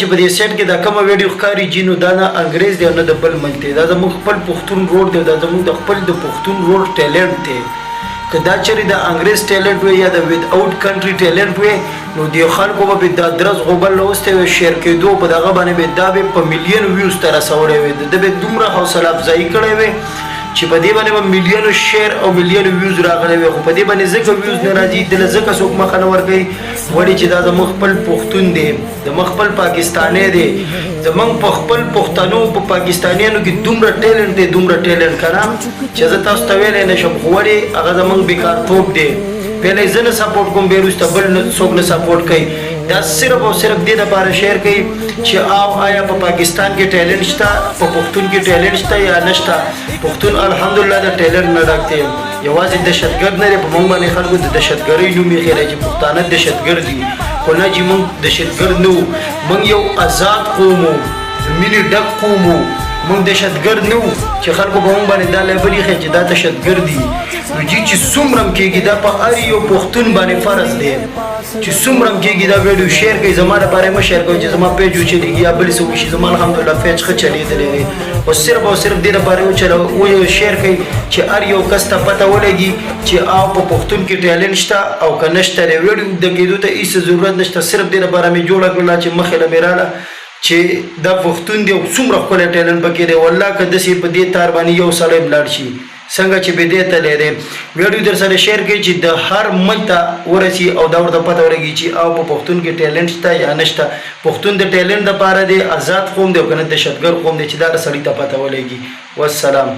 چې په دې سیټ کې دا کومه ویډیو ښکاري جینو دا نه انګریز دی نه د بل ملک دی دا زموږ خپل پښتون روډ دی دا زموږ د خپل د پښتون روډ ټیلنټ دی که دا چېرې د انګریز ټیلنټ وي یا د ود اوټ کنټري ټیلنټ وي نو د خلکو به دا درز غوبل لوستی وي شیر کېدو په دغه باندې به دا به په میلیون ویوز ته رسولی وي د به دومره حوصله افزایي کړی وي چې په دې باندې به میلیونو شیر او میلیون ویوز راغلی وي خو په دې باندې ځکه ویوز نه راځي دله ځکه څوک مخه نه ورکوي وړي چې دا زموږ خپل پښتون دی زموږ خپل پاکستانی دی زموږ په خپل پښتنو په پاکستانیانو کې دومره ټیلنټ دی دومره ټیلنټ که نه چې زه تاسو ته ویلی نه شم خو ولې هغه زموږ بېکارتوب دی پهلی زه نه سپورټ کوم بې وروسته بل څوک نه سپورټ کوي دا صرف او صرف دې دپاره شیر کوي چې آیا په پاکستان کې ټیلنټ شته په پښتون کې ټیلنټ شته یا نشته پښتون الحمدلله د ټیلنټ نه ډک دی یوازې دهشتګرد نه دی په موږ باندې خلکو د دهشتګرۍ نوم ایښی دی چې پښتانه دهشتګرد دي خو نه چې موږ دهشتګرد نه وو موږ یو آزاد قوم وو مینې ډک قوم وو موږ دهشتګرد نه وو چې خلکو په موږ باندې دا لیبل ایښی چې دا دهشتګرد دي نو جی چې څومره هم کېږي دا په هر یو پښتون باندې فرض دی چې څومره هم کېږي دا ویډیو شیر کوي زما لپاره یې مه شیر کوئ چې زما پیج وچلېږي یا بلې څه وشي زما الحمدلله پیج ښه چلېدلی دی خو صرف او صرف دې لپاره شیر کوي چې هر یو کس ته پته ولګي چې په پښتون کې ټیلنټ شته او که نشته دی ویډیو اوږده کېدو ته هېڅ ضرورت نشته صرف دې لپاره مې جوړه کړله چې مخې له مې راله چې دا پښتون دی او څومره ښکلی ټیلنټ پکې دی والله که داسې په دې تار باندې یو سړی ولاړ شي څنګه چې به دې تللی دی ویډیو در سره شیر کړئ چې د هر ملک ته ورسي او دا ورته پته ولګي چې په پښتون کې ټیلنټ شته یا نشته پښتون د ټیلنټ دپاره دی آزاد قوم دی او که نه دهشتګرد قوم دی چې دا سړي ته پته ولګي والسلام